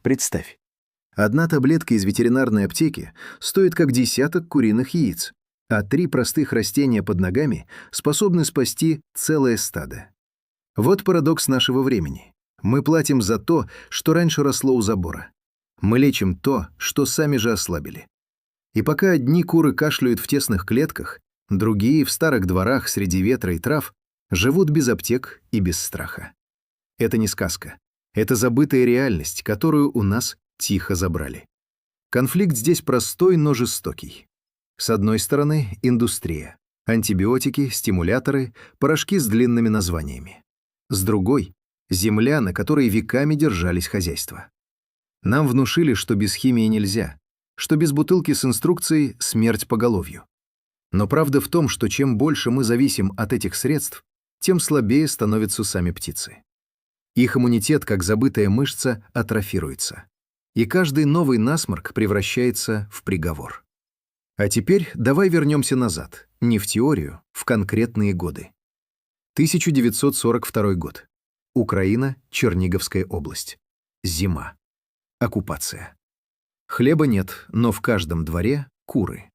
Представь, одна таблетка из ветеринарной аптеки стоит как десяток куриных яиц, а 3 простых растения под ногами способны спасти целое стадо. Вот парадокс нашего времени. Мы платим за то, что раньше росло у забора. Мы лечим то, что сами же ослабили. И пока одни куры кашляют в тесных клетках, другие в старых дворах среди ветра и трав живут без аптек и без страха. Это не сказка. Это забытая реальность, которую у нас тихо забрали. Конфликт здесь простой, но жестокий. С одной стороны, индустрия. Антибиотики, стимуляторы, порошки с длинными названиями. С другой — земля, на которой веками держались хозяйства. Нам внушили, что без химии нельзя, что без бутылки с инструкцией смерть поголовью. Но правда в том, что чем больше мы зависим от этих средств, тем слабее становятся сами птицы. Их иммунитет, как забытая мышца, атрофируется. И каждый новый насморк превращается в приговор. А теперь давай вернемся назад, не в теорию, в конкретные годы. 1942 год. Украина, Черниговская область. Зима. Оккупация. Хлеба нет, но в каждом дворе куры.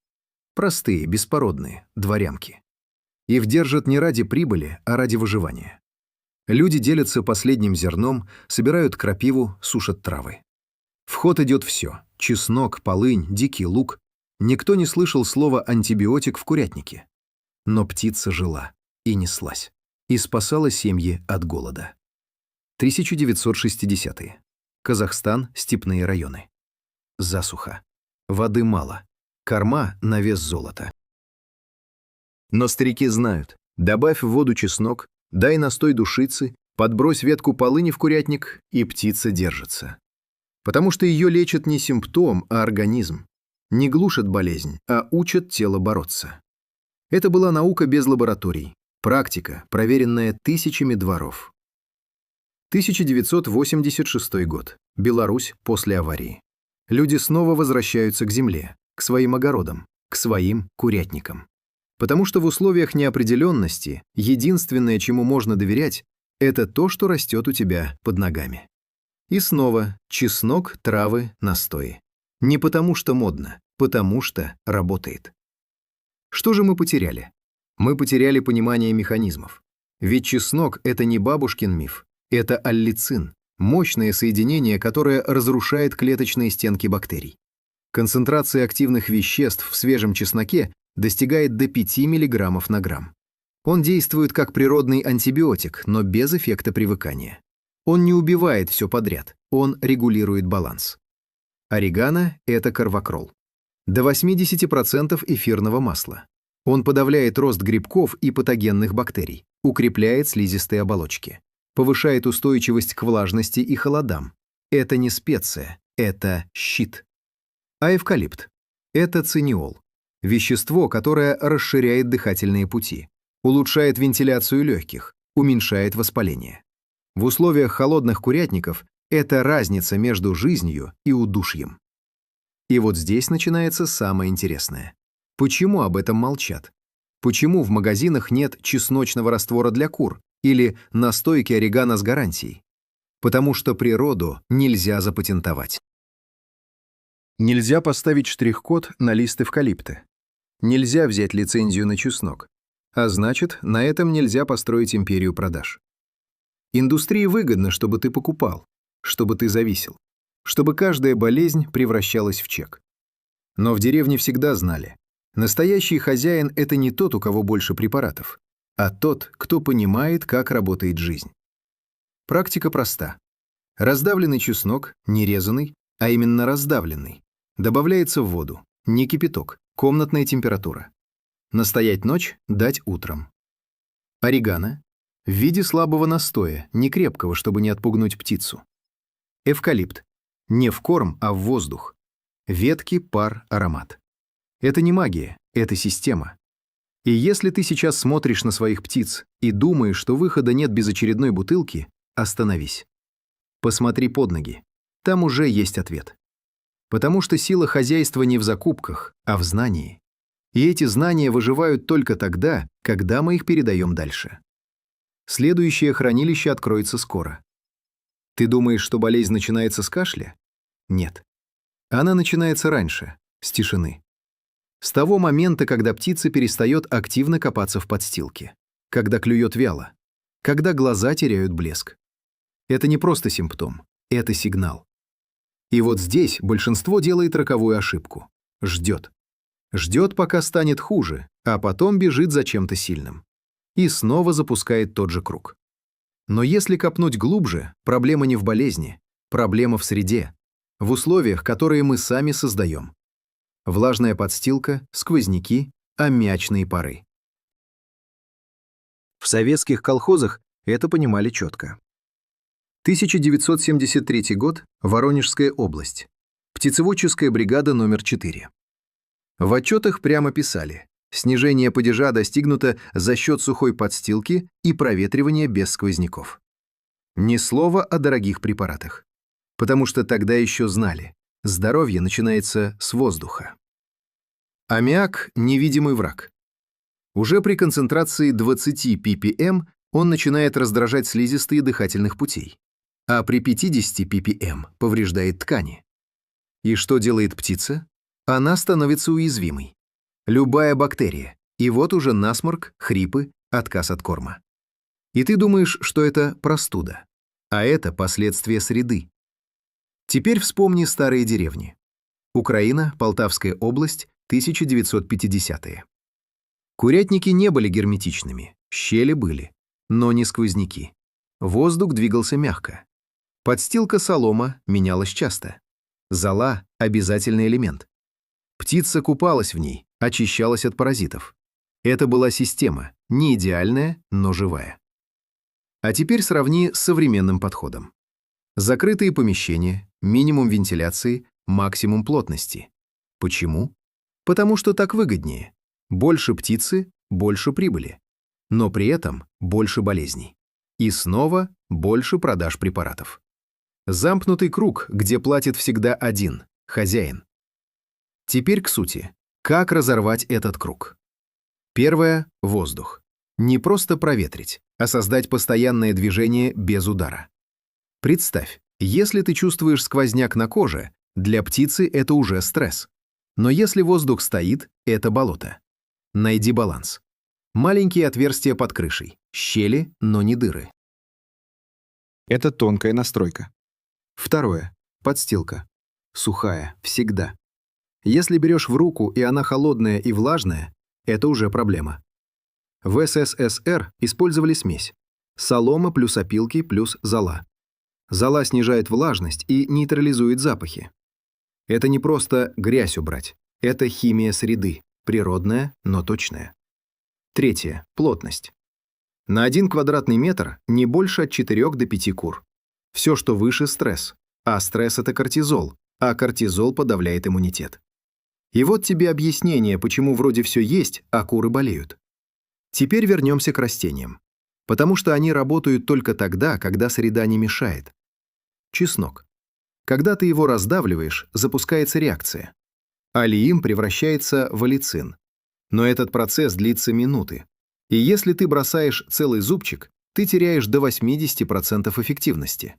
Простые, беспородные, дворянки. Их держат не ради прибыли, а ради выживания. Люди делятся последним зерном, собирают крапиву, сушат травы. В ход идет все – чеснок, полынь, дикий лук. Никто не слышал слова «антибиотик» в курятнике. Но птица жила и неслась, и спасала семьи от голода. 1960-е. Казахстан, степные районы. Засуха. Воды мало. Корма на вес золота. Но старики знают. Добавь в воду чеснок, дай настой душицы, подбрось ветку полыни в курятник, и птица держится. Потому что ее лечат не симптом, а организм. Не глушат болезнь, а учат тело бороться. Это была наука без лабораторий. Практика, проверенная тысячами дворов. 1986 год. Беларусь после аварии. Люди снова возвращаются к земле, к своим огородам, к своим курятникам. Потому что в условиях неопределенности единственное, чему можно доверять, это то, что растет у тебя под ногами. И снова чеснок, травы, настои. Не потому что модно, потому что работает. Что же мы потеряли? Мы потеряли понимание механизмов. Ведь чеснок – это не бабушкин миф, это аллицин, мощное соединение, которое разрушает клеточные стенки бактерий. Концентрация активных веществ в свежем чесноке достигает до 5 мг на грамм. Он действует как природный антибиотик, но без эффекта привыкания. Он не убивает все подряд, он регулирует баланс. Орегано – это карвакрол. До 80% эфирного масла. Он подавляет рост грибков и патогенных бактерий, укрепляет слизистые оболочки, повышает устойчивость к влажности и холодам. Это не специя, это щит. А эвкалипт – это циниол. Вещество, которое расширяет дыхательные пути, улучшает вентиляцию легких, уменьшает воспаление. В условиях холодных курятников это разница между жизнью и удушьем. И вот здесь начинается самое интересное. Почему об этом молчат? Почему в магазинах нет чесночного раствора для кур или настойки орегано с гарантией? Потому что природу нельзя запатентовать. Нельзя поставить штрих-код на лист эвкалипта. Нельзя взять лицензию на чеснок. А значит, на этом нельзя построить империю продаж. Индустрии выгодно, чтобы ты покупал, чтобы ты зависел, чтобы каждая болезнь превращалась в чек. Но в деревне всегда знали, настоящий хозяин – это не тот, у кого больше препаратов, а тот, кто понимает, как работает жизнь. Практика проста. Раздавленный чеснок, не резанный, а именно раздавленный, добавляется в воду, не кипяток, комнатная температура. Настоять ночь, дать утром. Орегано в виде слабого настоя, не крепкого, чтобы не отпугнуть птицу. Эвкалипт не в корм, а в воздух. Ветки, пар, аромат. Это не магия, это система. И если ты сейчас смотришь на своих птиц и думаешь, что выхода нет без очередной бутылки, остановись. Посмотри под ноги. Там уже есть ответ. Потому что сила хозяйства не в закупках, а в знании. И эти знания выживают только тогда, когда мы их передаем дальше. Следующее хранилище откроется скоро. Ты думаешь, что болезнь начинается с кашля? Нет. Она начинается раньше, с тишины. С того момента, когда птица перестает активно копаться в подстилке, когда клюет вяло, когда глаза теряют блеск. Это не просто симптом, это сигнал. И вот здесь большинство делает роковую ошибку. Ждет. Ждет, пока станет хуже, а потом бежит за чем-то сильным. И снова запускает тот же круг. Но если копнуть глубже, проблема не в болезни, проблема в среде, в условиях, которые мы сами создаем. Влажная подстилка, сквозняки, аммиачные пары. В советских колхозах это понимали четко. 1973 год, Воронежская область. Птицеводческая бригада номер 4. В отчетах прямо писали: снижение падежа достигнуто за счет сухой подстилки и проветривания без сквозняков. Ни слова о дорогих препаратах. Потому что тогда еще знали, здоровье начинается с воздуха. Аммиак – невидимый враг. Уже при концентрации 20 ppm он начинает раздражать слизистые дыхательных путей, а при 50 ppm повреждает ткани. И что делает птица? Она становится уязвимой. Любая бактерия, и вот уже насморк, хрипы, отказ от корма. И ты думаешь, что это простуда, а это последствия среды. Теперь вспомни старые деревни. Украина, Полтавская область, 1950-е. Курятники не были герметичными, щели были, но не сквозняки. Воздух двигался мягко. Подстилка солома менялась часто. Зола – обязательный элемент. Птица купалась в ней, очищалась от паразитов. Это была система, не идеальная, но живая. А теперь сравни с современным подходом. Закрытые помещения, минимум вентиляции, максимум плотности. Почему? Потому что так выгоднее. Больше птицы, больше прибыли. Но при этом больше болезней. И снова больше продаж препаратов. Замкнутый круг, где платит всегда один – хозяин. Теперь к сути. Как разорвать этот круг? Первое – воздух. Не просто проветрить, а создать постоянное движение без удара. Представь, если ты чувствуешь сквозняк на коже, для птицы это уже стресс. Но если воздух стоит, это болото. Найди баланс. Маленькие отверстия под крышей, щели, но не дыры. Это тонкая настройка. Второе. Подстилка. Сухая, всегда. Если берешь в руку, и она холодная и влажная, это уже проблема. В СССР использовали смесь. Солома плюс опилки плюс зола. Зола снижает влажность и нейтрализует запахи. Это не просто грязь убрать. Это химия среды, природная, но точная. Третье. Плотность. На 1 квадратный метр не больше от 4 до 5 кур. Все, что выше – стресс. А стресс – это кортизол, а кортизол подавляет иммунитет. И вот тебе объяснение, почему вроде все есть, а куры болеют. Теперь вернемся к растениям. Потому что они работают только тогда, когда среда не мешает. Чеснок. Когда ты его раздавливаешь, запускается реакция. Алиин превращается в аллицин. Но этот процесс длится минуты. И если ты бросаешь целый зубчик, ты теряешь до 80% эффективности.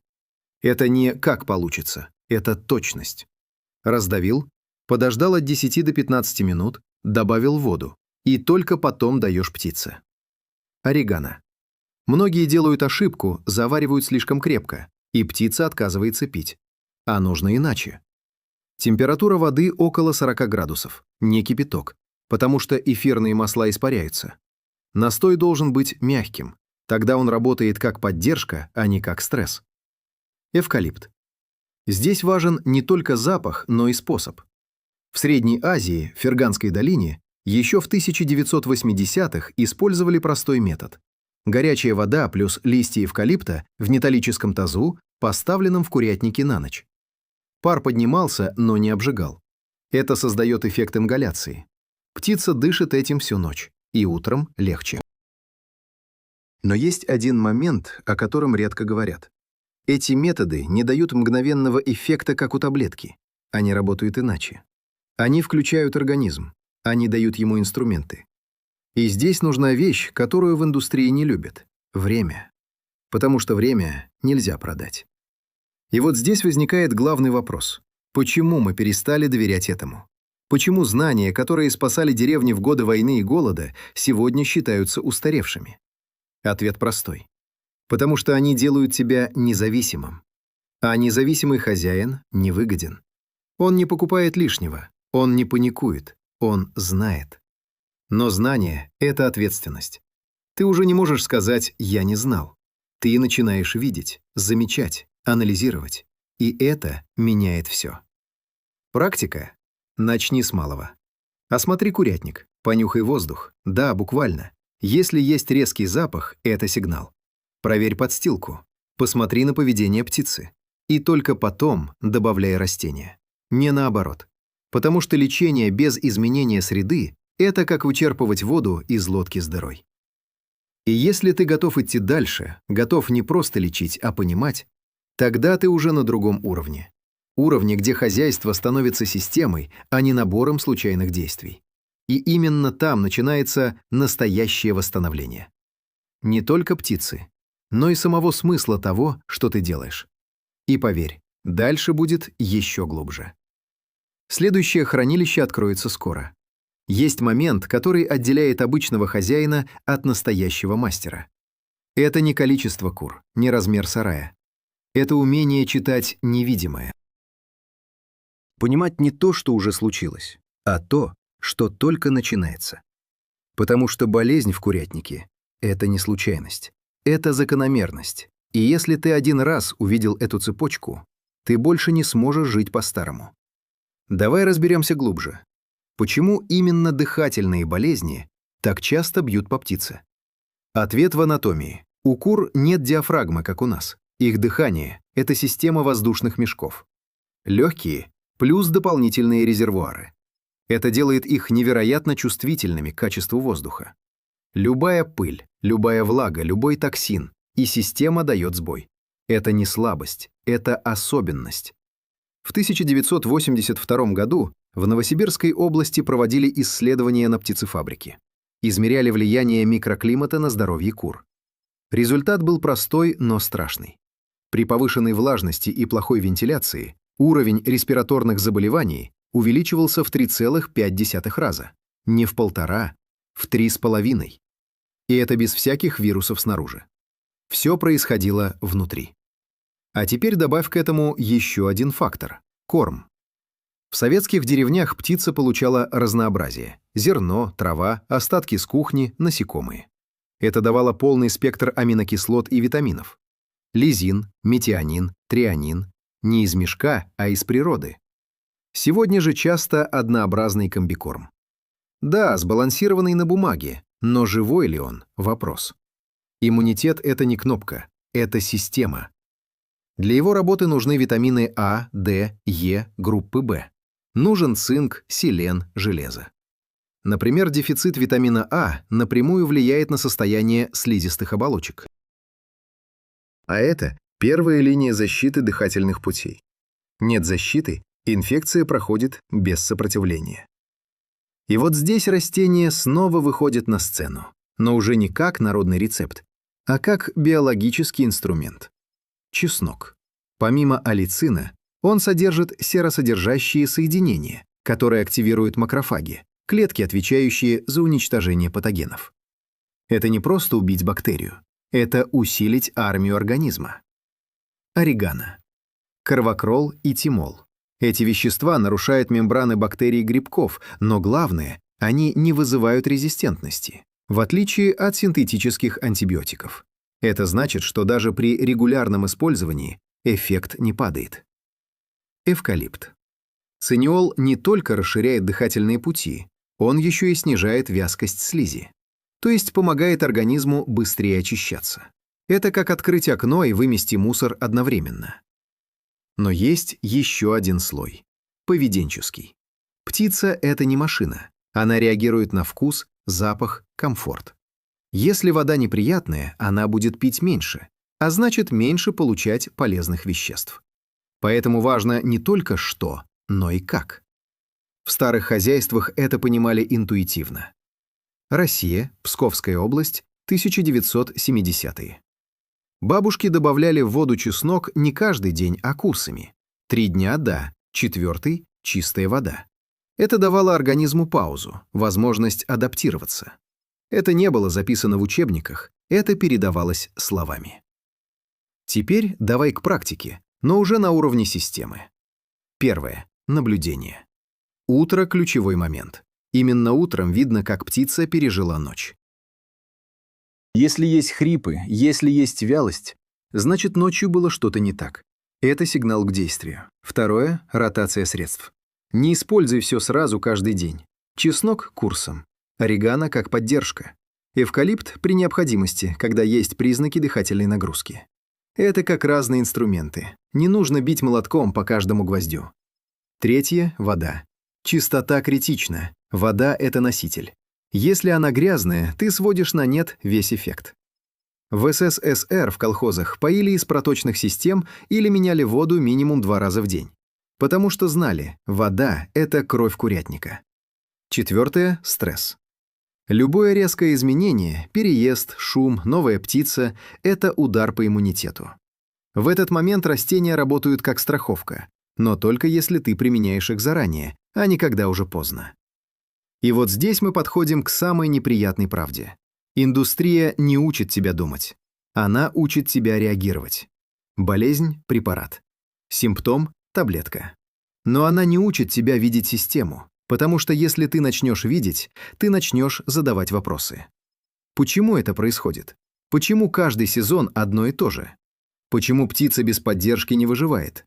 Это не как получится, это точность. Раздавил, подождал от 10 до 15 минут, добавил воду, и только потом даешь птице. Орегано. Многие делают ошибку, заваривают слишком крепко, и птица отказывается пить. А нужно иначе. Температура воды около 40 градусов, не кипяток, потому что эфирные масла испаряются. Настой должен быть мягким, тогда он работает как поддержка, а не как стресс. Эвкалипт. Здесь важен не только запах, но и способ. В Средней Азии, в Ферганской долине, еще в 1980-х использовали простой метод. Горячая вода плюс листья эвкалипта в металлическом тазу, поставленном в курятнике на ночь. Пар поднимался, но не обжигал. Это создает эффект ингаляции. Птица дышит этим всю ночь, и утром легче. Но есть один момент, о котором редко говорят. Эти методы не дают мгновенного эффекта, как у таблетки. Они работают иначе. Они включают организм, они дают ему инструменты. И здесь нужна вещь, которую в индустрии не любят – время. Потому что время нельзя продать. И вот здесь возникает главный вопрос. Почему мы перестали доверять этому? Почему знания, которые спасали деревни в годы войны и голода, сегодня считаются устаревшими? Ответ простой. Потому что они делают тебя независимым. А независимый хозяин невыгоден. Он не покупает лишнего, он не паникует, он знает. Но знание — это ответственность. Ты уже не можешь сказать «я не знал». Ты начинаешь видеть, замечать, анализировать. И это меняет все. Практика. Начни с малого. Осмотри курятник, понюхай воздух. Да, буквально. Если есть резкий запах, это сигнал. Проверь подстилку. Посмотри на поведение птицы. И только потом добавляй растения. Не наоборот. Потому что лечение без изменения среды — это как вычерпывать воду из лодки с дырой. И если ты готов идти дальше, готов не просто лечить, а понимать, тогда ты уже на другом уровне. Уровне, где хозяйство становится системой, а не набором случайных действий. И именно там начинается настоящее восстановление. Не только птицы, но и самого смысла того, что ты делаешь. И поверь, дальше будет еще глубже. Следующее хранилище откроется скоро. Есть момент, который отделяет обычного хозяина от настоящего мастера. Это не количество кур, не размер сарая. Это умение читать невидимое. Понимать не то, что уже случилось, а то, что только начинается. Потому что болезнь в курятнике — это не случайность, это закономерность. И если ты один раз увидел эту цепочку, ты больше не сможешь жить по-старому. Давай разберемся глубже. Почему именно дыхательные болезни так часто бьют по птице? Ответ в анатомии. У кур нет диафрагмы, как у нас. Их дыхание — это система воздушных мешков. Легкие плюс дополнительные резервуары. Это делает их невероятно чувствительными к качеству воздуха. Любая пыль, любая влага, любой токсин, и система дает сбой. Это не слабость, это особенность. В 1982 году в Новосибирской области проводили исследования на птицефабрике. Измеряли влияние микроклимата на здоровье кур. Результат был простой, но страшный. При повышенной влажности и плохой вентиляции уровень респираторных заболеваний увеличивался в 3,5 раза. Не в 1,5, в 3,5. И это без всяких вирусов снаружи. Все происходило внутри. А теперь добавь к этому еще один фактор – корм. В советских деревнях птица получала разнообразие – зерно, трава, остатки с кухни, насекомые. Это давало полный спектр аминокислот и витаминов. Лизин, метионин, трианин – не из мешка, а из природы. Сегодня же часто однообразный комбикорм. Да, сбалансированный на бумаге, но живой ли он – вопрос. Иммунитет – это не кнопка, это система. Для его работы нужны витамины А, Д, Е, группы В. Нужен цинк, селен, железо. Например, дефицит витамина А напрямую влияет на состояние слизистых оболочек. А это первая линия защиты дыхательных путей. Нет защиты, инфекция проходит без сопротивления. И вот здесь растение снова выходит на сцену, но уже не как народный рецепт, а как биологический инструмент. Чеснок. Помимо аллицина, он содержит серосодержащие соединения, которые активируют макрофаги, клетки, отвечающие за уничтожение патогенов. Это не просто убить бактерию, это усилить армию организма. Орегано. Карвакрол и тимол. Эти вещества нарушают мембраны бактерий и грибков, но главное, они не вызывают резистентности, в отличие от синтетических антибиотиков. Это значит, что даже при регулярном использовании эффект не падает. Эвкалипт. Циниол не только расширяет дыхательные пути, он еще и снижает вязкость слизи, то есть помогает организму быстрее очищаться. Это как открыть окно и вымести мусор одновременно. Но есть еще один слой – поведенческий. Птица – это не машина. Она реагирует на вкус, запах, комфорт. Если вода неприятная, она будет пить меньше, а значит меньше получать полезных веществ. Поэтому важно не только что, но и как. В старых хозяйствах это понимали интуитивно. Россия, Псковская область, 1970-е. Бабушки добавляли в воду чеснок не каждый день, а курсами. 3 дня – да, Четвертый – чистая вода. Это давало организму паузу, возможность адаптироваться. Это не было записано в учебниках, это передавалось словами. Теперь давай к практике, но уже на уровне системы. Первое – наблюдение. Утро – ключевой момент. Именно утром видно, как птица пережила ночь. Если есть хрипы, если есть вялость, значит, ночью было что-то не так. Это сигнал к действию. Второе – ротация средств. Не используй все сразу каждый день. Чеснок – курсом. Орегано – как поддержка. Эвкалипт – при необходимости, когда есть признаки дыхательной нагрузки. Это как разные инструменты. Не нужно бить молотком по каждому гвоздю. Третье – вода. Чистота критична. Вода – это носитель. Если она грязная, ты сводишь на нет весь эффект. В СССР в колхозах поили из проточных систем или меняли воду минимум 2 раза в день. Потому что знали, вода – это кровь курятника. Четвертое – стресс. Любое резкое изменение, переезд, шум, новая птица – это удар по иммунитету. В этот момент растения работают как страховка, но только если ты применяешь их заранее, а не когда уже поздно. И вот здесь мы подходим к самой неприятной правде. Индустрия не учит тебя думать. Она учит тебя реагировать. Болезнь – препарат. Симптом – таблетка. Но она не учит тебя видеть систему, потому что если ты начнешь видеть, ты начнешь задавать вопросы. Почему это происходит? Почему каждый сезон одно и то же? Почему птица без поддержки не выживает?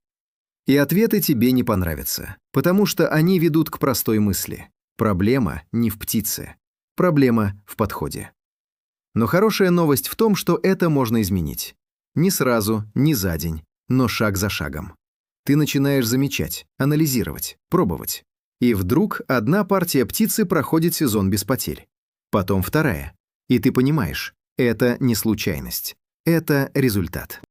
И ответы тебе не понравятся, потому что они ведут к простой мысли. Проблема не в птице. Проблема в подходе. Но хорошая новость в том, что это можно изменить. Не сразу, не за день, но шаг за шагом. Ты начинаешь замечать, анализировать, пробовать. И вдруг одна партия птицы проходит сезон без потерь. Потом вторая. И ты понимаешь, это не случайность. Это результат.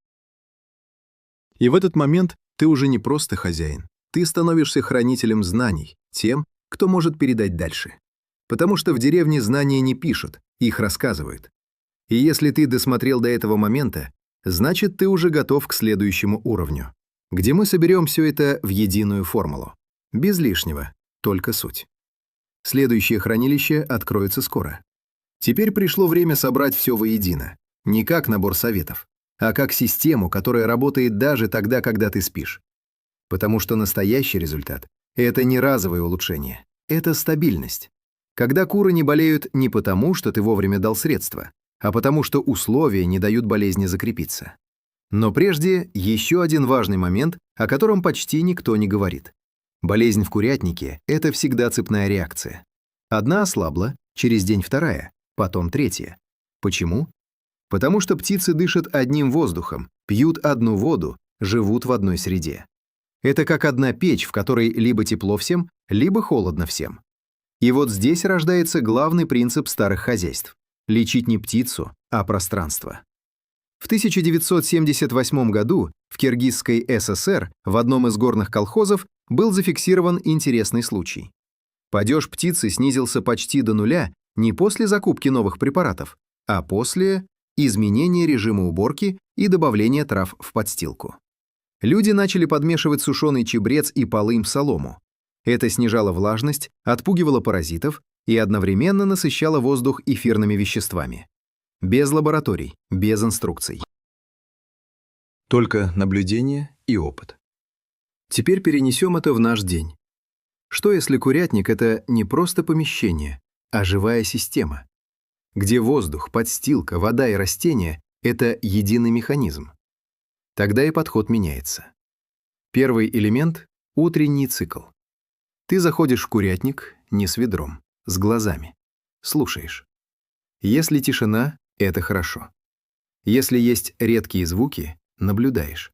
И в этот момент ты уже не просто хозяин. Ты становишься хранителем знаний, тем, кто может передать дальше. Потому что в деревне знания не пишут, их рассказывают. И если ты досмотрел до этого момента, значит, ты уже готов к следующему уровню, где мы соберем все это в единую формулу. Без лишнего, только суть. Следующее хранилище откроется скоро. Теперь пришло время собрать все воедино. Не как набор советов, а как систему, которая работает даже тогда, когда ты спишь. Потому что настоящий результат – это не разовое улучшение, это стабильность. Когда куры не болеют не потому, что ты вовремя дал средства, а потому что условия не дают болезни закрепиться. Но прежде еще один важный момент, о котором почти никто не говорит. Болезнь в курятнике – это всегда цепная реакция. Одна ослабла, через день вторая, потом третья. Почему? Потому что птицы дышат одним воздухом, пьют одну воду, живут в одной среде. Это как одна печь, в которой либо тепло всем, либо холодно всем. И вот здесь рождается главный принцип старых хозяйств – лечить не птицу, а пространство. В 1978 году в Киргизской ССР в одном из горных колхозов был зафиксирован интересный случай. Падеж птицы снизился почти до нуля не после закупки новых препаратов, а после изменения режима уборки и добавления трав в подстилку. Люди начали подмешивать сушеный чабрец и полынь в солому. Это снижало влажность, отпугивало паразитов и одновременно насыщало воздух эфирными веществами. Без лабораторий, без инструкций. Только наблюдение и опыт. Теперь перенесем это в наш день. Что если курятник – это не просто помещение, а живая система, где воздух, подстилка, вода и растения – это единый механизм? Тогда и подход меняется. Первый элемент – утренний цикл. Ты заходишь в курятник не с ведром, с глазами. Слушаешь. Если тишина – это хорошо. Если есть редкие звуки – наблюдаешь.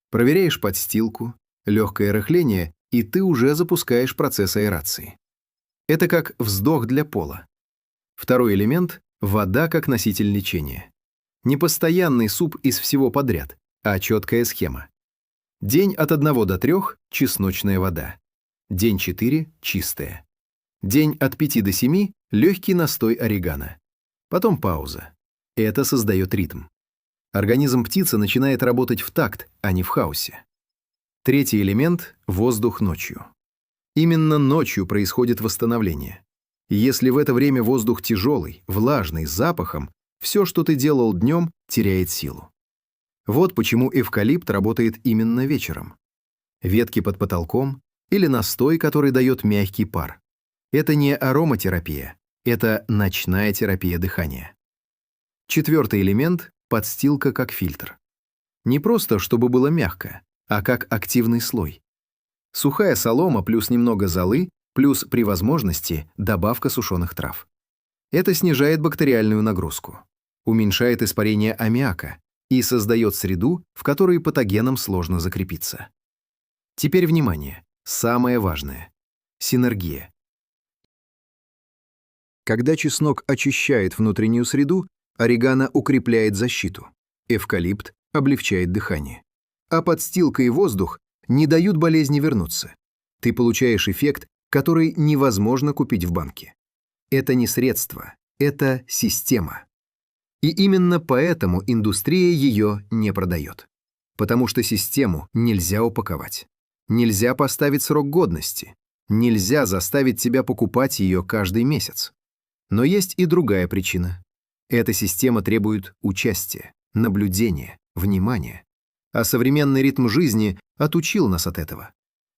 Проверяешь подстилку, легкое рыхление, и ты уже запускаешь процесс аэрации. Это как вздох для пола. Второй элемент – вода как носитель лечения. Не постоянный суп из всего подряд, а четкая схема. День от 1 до 3 – чесночная вода. День 4 – чистая. День от 5 до 7 – легкий настой орегано. Потом пауза. Это создает ритм. Организм птицы начинает работать в такт, а не в хаосе. Третий элемент – воздух ночью. Именно ночью происходит восстановление. Если в это время воздух тяжелый, влажный, с запахом, все, что ты делал днем, теряет силу. Вот почему эвкалипт работает именно вечером. Ветки под потолком или настой, который дает мягкий пар. Это не ароматерапия, это ночная терапия дыхания. Четвертый элемент – подстилка как фильтр. Не просто, чтобы было мягко, а как активный слой. Сухая солома плюс немного золы, плюс, при возможности, добавка сушеных трав. Это снижает бактериальную нагрузку, уменьшает испарение аммиака и создает среду, в которой патогенам сложно закрепиться. Теперь внимание, самое важное – синергия. Когда чеснок очищает внутреннюю среду, орегано укрепляет защиту, эвкалипт облегчает дыхание. А подстилка и воздух не дают болезни вернуться. Ты получаешь эффект, который невозможно купить в банке. Это не средство, это система. И именно поэтому индустрия ее не продает. Потому что систему нельзя упаковать. Нельзя поставить срок годности. Нельзя заставить тебя покупать ее каждый месяц. Но есть и другая причина. Эта система требует участия, наблюдения, внимания. А современный ритм жизни отучил нас от этого.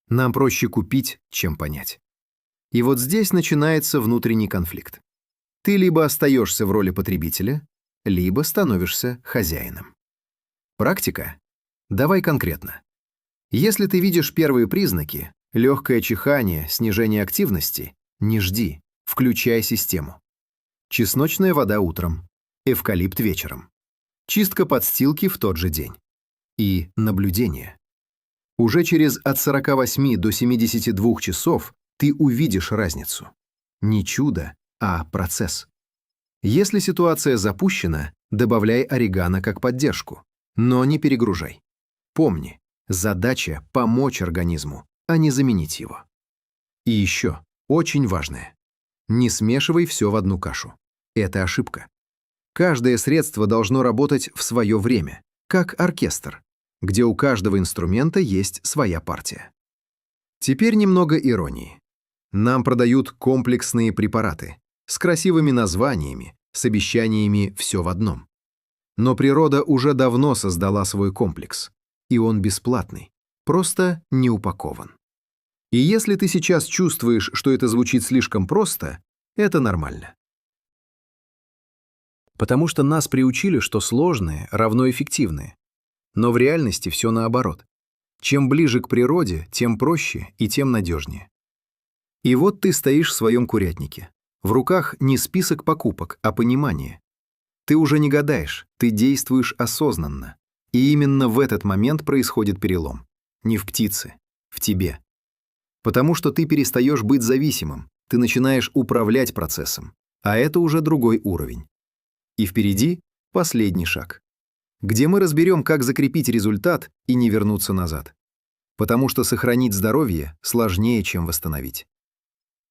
Нам проще купить, чем понять. И вот здесь начинается внутренний конфликт. Ты либо остаешься в роли потребителя, либо становишься хозяином. Практика? Давай конкретно. Если ты видишь первые признаки, легкое чихание, снижение активности, не жди, включай систему. Чесночная вода утром, эвкалипт вечером. Чистка подстилки в тот же день. И наблюдение. Уже через от 48 до 72 часов ты увидишь разницу. Не чудо, а процесс. Если ситуация запущена, добавляй орегано как поддержку, но не перегружай. Помни, задача – помочь организму, а не заменить его. И еще, очень важное. Не смешивай все в одну кашу. Это ошибка. Каждое средство должно работать в свое время, как оркестр, где у каждого инструмента есть своя партия. Теперь немного иронии. Нам продают комплексные препараты с красивыми названиями, с обещаниями «все в одном». Но природа уже давно создала свой комплекс, и он бесплатный, просто не упакован. И если ты сейчас чувствуешь, что это звучит слишком просто, это нормально. Потому что нас приучили, что сложное равно эффективное. Но в реальности все наоборот. Чем ближе к природе, тем проще и тем надежнее. И вот ты стоишь в своем курятнике. В руках не список покупок, а понимание. Ты уже не гадаешь, ты действуешь осознанно. И именно в этот момент происходит перелом. Не в птице, в тебе. Потому что ты перестаешь быть зависимым, ты начинаешь управлять процессом. А это уже другой уровень. И впереди последний шаг, где мы разберем, как закрепить результат и не вернуться назад. Потому что сохранить здоровье сложнее, чем восстановить.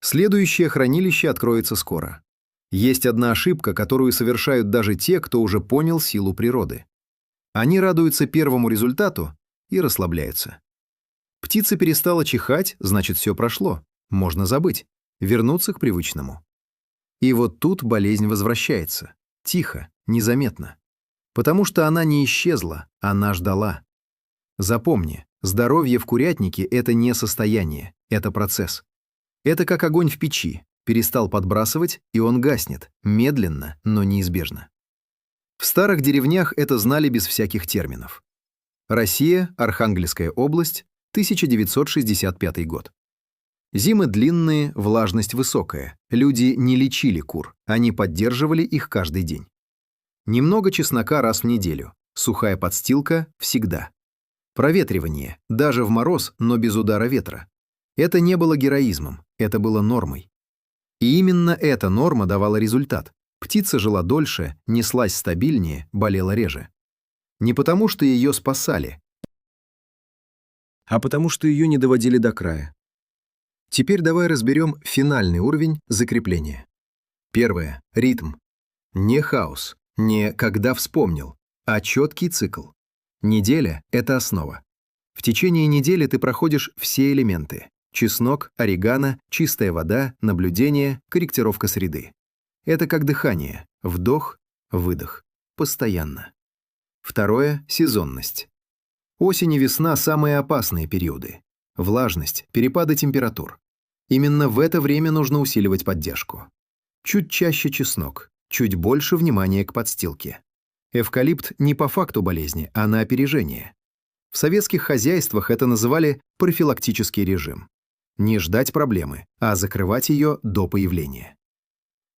Следующее хранилище откроется скоро. Есть одна ошибка, которую совершают даже те, кто уже понял силу природы. Они радуются первому результату и расслабляются. Птица перестала чихать, значит, все прошло. Можно забыть, вернуться к привычному. И вот тут болезнь возвращается. Тихо, незаметно. Потому что она не исчезла, она ждала. Запомни, здоровье в курятнике – это не состояние, это процесс. Это как огонь в печи. Перестал подбрасывать, и он гаснет, медленно, но неизбежно. В старых деревнях это знали без всяких терминов. Россия, Архангельская область, 1965 год. Зимы длинные, влажность высокая. Люди не лечили кур, они поддерживали их каждый день. Немного чеснока раз в неделю, сухая подстилка всегда. Проветривание, даже в мороз, но без удара ветра. Это не было героизмом, это было нормой. И именно эта норма давала результат. Птица жила дольше, неслась стабильнее, болела реже. Не потому, что ее спасали, а потому, что ее не доводили до края. Теперь давай разберем финальный уровень закрепления. Первое – ритм. Не хаос, не «когда вспомнил», а четкий цикл. Неделя – это основа. В течение недели ты проходишь все элементы: чеснок, орегано, чистая вода, наблюдение, корректировка среды. Это как дыхание: вдох, выдох, постоянно. Второе – сезонность. Осень и весна – самые опасные периоды. Влажность, перепады температур. Именно в это время нужно усиливать поддержку. Чуть чаще чеснок, чуть больше внимания к подстилке. Эвкалипт не по факту болезни, а на опережение. В советских хозяйствах это называли профилактический режим. Не ждать проблемы, а закрывать ее до появления.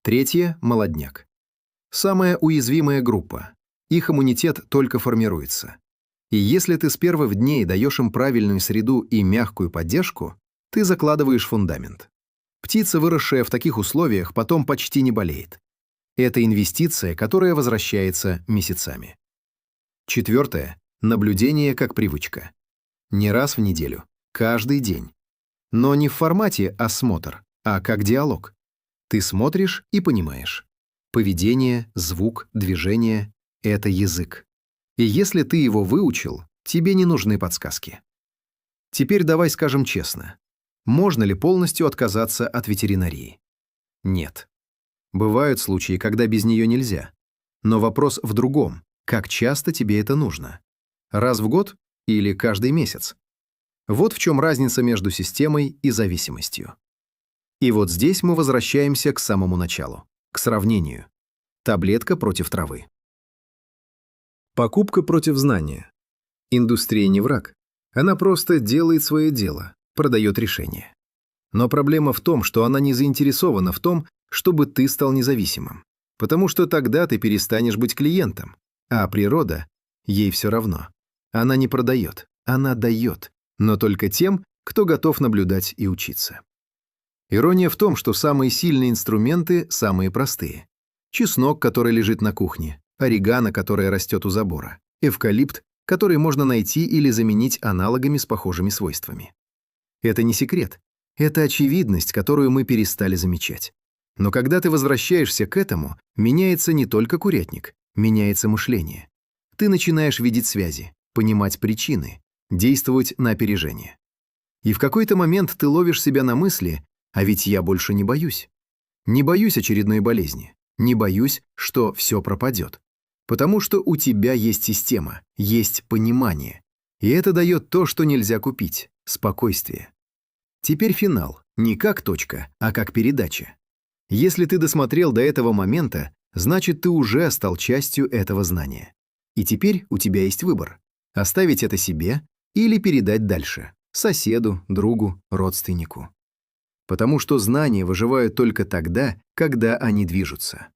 Третье – молодняк. Самая уязвимая группа. Их иммунитет только формируется. И если ты с первых дней даешь им правильную среду и мягкую поддержку, ты закладываешь фундамент. Птица, выросшая в таких условиях, потом почти не болеет. Это инвестиция, которая возвращается месяцами. Четвертое – наблюдение как привычка. Не раз в неделю, каждый день. Но не в формате осмотр, а как диалог. Ты смотришь и понимаешь. Поведение, звук, движение – это язык. И если ты его выучил, тебе не нужны подсказки. Теперь давай скажем честно. Можно ли полностью отказаться от ветеринарии? Нет. Бывают случаи, когда без нее нельзя. Но вопрос в другом. Как часто тебе это нужно? Раз в год или каждый месяц? Вот в чем разница между системой и зависимостью. И вот здесь мы возвращаемся к самому началу, к сравнению. Таблетка против травы. Покупка против знания. Индустрия не враг. Она просто делает свое дело, продает решение. Но проблема в том, что она не заинтересована в том, чтобы ты стал независимым. Потому что тогда ты перестанешь быть клиентом. А природа, ей все равно. Она не продает, она дает. Но только тем, кто готов наблюдать и учиться. Ирония в том, что самые сильные инструменты самые простые. Чеснок, который лежит на кухне, орегано, которое растет у забора, эвкалипт, который можно найти или заменить аналогами с похожими свойствами. Это не секрет. Это очевидность, которую мы перестали замечать. Но когда ты возвращаешься к этому, меняется не только курятник, меняется мышление. Ты начинаешь видеть связи, понимать причины, действовать на опережение. И в какой-то момент ты ловишь себя на мысли: а ведь я больше не боюсь. Не боюсь очередной болезни, не боюсь, что все пропадет. Потому что у тебя есть система, есть понимание. И это дает то, что нельзя купить – спокойствие. Теперь финал, не как точка, а как передача. Если ты досмотрел до этого момента, значит, ты уже стал частью этого знания. И теперь у тебя есть выбор – оставить это себе или передать дальше – соседу, другу, родственнику. Потому что знания выживают только тогда, когда они движутся.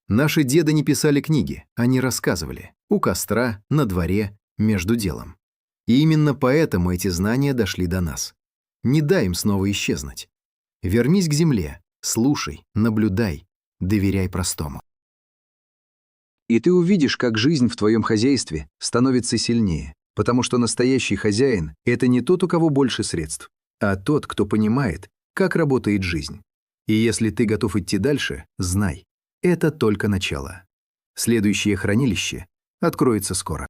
Наши деды не писали книги, они рассказывали. У костра, на дворе, между делом. И именно поэтому эти знания дошли до нас. Не дай им снова исчезнуть. Вернись к земле, слушай, наблюдай, доверяй простому. И ты увидишь, как жизнь в твоем хозяйстве становится сильнее, потому что настоящий хозяин – это не тот, у кого больше средств, а тот, кто понимает, как работает жизнь. И если ты готов идти дальше, знай, это только начало. Следующее хранилище откроется скоро.